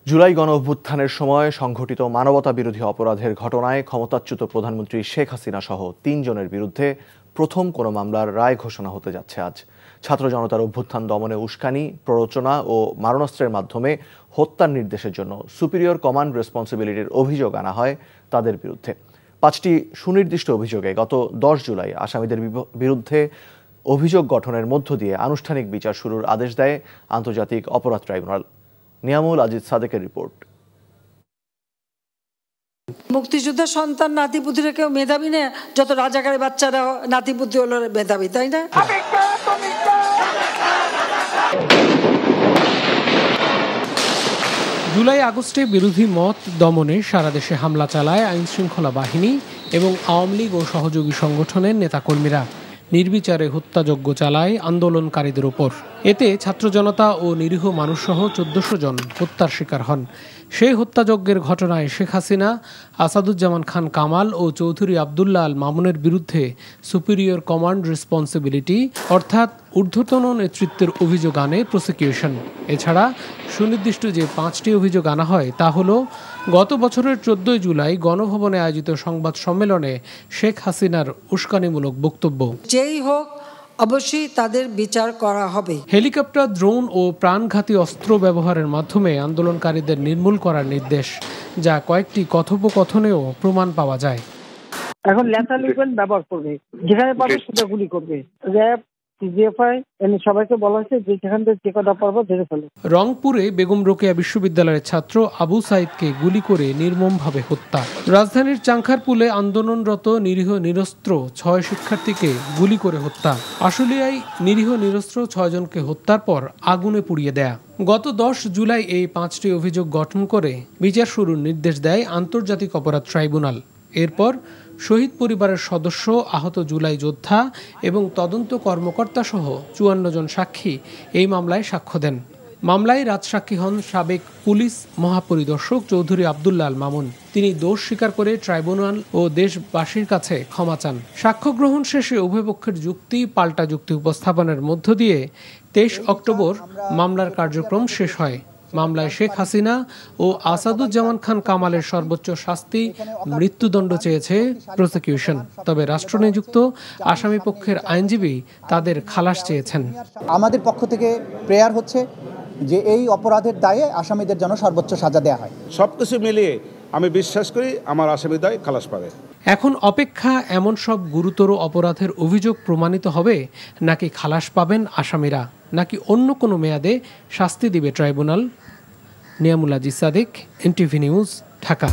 জুলাই গণঅভ্যুত্থানের সময় সংঘটিত মানবতাবিরোধী অপরাধের ঘটনায় ক্ষমতাচ্যুত প্রধানমন্ত্রী শেখ হাসিনা সহ ৩ জনের বিরুদ্ধে প্রথম কোনো মামলার রায় ঘোষণা হতে যাচ্ছে আজ। ছাত্র জনতার অভ্যুত্থান দমনে উস্কানি, প্ররোচনা ও মারণাস্ত্রের মাধ্যমে হত্যার নির্দেশের জন্য সুপিরিয়র কমান্ড রেসপন্সিবিলিটির অভিযোগ আনা হয় তাদের বিরুদ্ধে। 5টি সুনির্দিষ্ট অভিযোগে গত 10 জুলাই আসামিদের বিরুদ্ধে অভিযোগ গঠনের মধ্য দিয়ে আনুষ্ঠানিক বিচার শুরুর আদেশ দেয় আন্তর্জাতিক অপরাধ ট্রাইব্যুনাল। নিয়ামুল আজিজ সাদেকের রিপোর্ট। মুক্তিযোদ্ধার সন্তান নাতিপুতিরা কেউ মেধাবী না, যত রাজাকারের বাচ্চারা নাতিপুতি হলো মেধাবী, তাই না? জুলাই আগস্টে বিরোধী মত দমনে সারা দেশে হামলা চালায় আইনশৃঙ্খলা বাহিনী এবং আওয়ামী লীগ ও সহযোগী সংগঠনের নেতাকর্মীরা। নির্বিচারে হত্যাযজ্ঞ চালায় আন্দোলনকারীদের ওপর। এতে ছাত্র জনতা ও নিরীহ মানুষসহ 1400 জন হত্যার শিকার হন। সেই হত্যাযজ্ঞের ঘটনায় শেখ হাসিনা, আসাদুজ্জামান খান কামাল ও চৌধুরী আবদুল্লাহ আল মামুনের বিরুদ্ধে সুপিরিয়র কমান্ড রেসপন্সিবিলিটি অর্থাৎ ঊর্ধ্বতন নেতৃত্বের অভিযোগ আনে প্রসিকিউশন। এছাড়া সুনির্দিষ্ট যে 5টি অভিযোগ আনা হয় তা হলো গত বছরের 14 জুলাই গণভবনে আয়োজিত সংবাদ সম্মেলনে শেখ হাসিনার উস্কানিমূলক বক্তব্য, যেই হোক অবশ্যই তাদের বিচার করা হবে। হেলিকপ্টার, ড্রোন ও প্রাণঘাতী অস্ত্র ব্যবহারের মাধ্যমে আন্দোলনকারীদের নির্মূল করার নির্দেশ, যা কয়েকটি কথোপকথনেও প্রমাণ পাওয়া যায়। এখন লেথাল ওয়েপন ব্যবহার করবে, যেখানে পাবে সেটা গুলি করবে। র্যাব, সিজিএফআই সবাইকে বলা হয়েছে যে যেখান থেকে যে কটা পারবো ধরে ফেলো। রংপুরে বেগম রোকেয়া বিশ্ববিদ্যালয়ের ছাত্র আবু সাইদকে গুলি করে নির্মমভাবে হত্যা। রাজধানীর চাংখারপুলে আন্দোলনরত নিরীহ নিরস্ত্র 6 শিক্ষার্থীকে গুলি করে হত্যা। আশুলিয়ায় নিরীহ নিরস্ত্র 6 জনকে হত্যার পর আগুনে পুড়িয়ে দেয়া। গত 10 জুলাই এই 5টি অভিযোগ গঠন করে বিচার শুরুর নির্দেশ দেয় আন্তর্জাতিক অপরাধ ট্রাইব্যুনাল। এরপর শহীদ পরিবারের সদস্য, আহত জুলাই যোদ্ধা এবং তদন্ত কর্মকর্তা সহ 54 জন সাক্ষী এই মামলায় সাক্ষ্য দেন। মামলায় রাজসাক্ষী হন সাবেক পুলিশ মহাপরিদর্শক চৌধুরী আবদুল্লাহ আল মামুন। তিনি দোষ স্বীকার করে ট্রাইব্যুনাল ও দেশবাসীর কাছে ক্ষমা চান। সাক্ষ্য গ্রহণ শেষে উভয় পক্ষের যুক্তি পাল্টা যুক্তি উপস্থাপনের মধ্য দিয়ে 23 অক্টোবর মামলার কার্যক্রম শেষ হয়। মামলায় শেখ হাসিনা ও আসাদুজ্জামান খান কামালের সর্বোচ্চ শাস্তি মৃত্যুদণ্ড চেয়েছে প্রসিকিউশন। তবে রাষ্ট্রনিযুক্ত আসামি পক্ষের আইনজীবী তাদের খালাস চেয়েছেন। আমাদের পক্ষ থেকে প্রেয়ার হচ্ছে যে এই অপরাধের দায়ে আসামিদের জন্য সর্বোচ্চ সাজা দেওয়া হয়। সবকিছু মিলিয়ে আমি বিশ্বাস করি আমার আসামি দায় খালাস পাবে। এখন অপেক্ষা এমন সব গুরুতর অপরাধের অভিযোগ প্রমাণিত হবে নাকি খালাস পাবেন আসামিরা, নাকি অন্য কোনো মেয়াদে শাস্তি দিবে tribunal. Niamul Aziz Sadek, NTV news, Dhaka.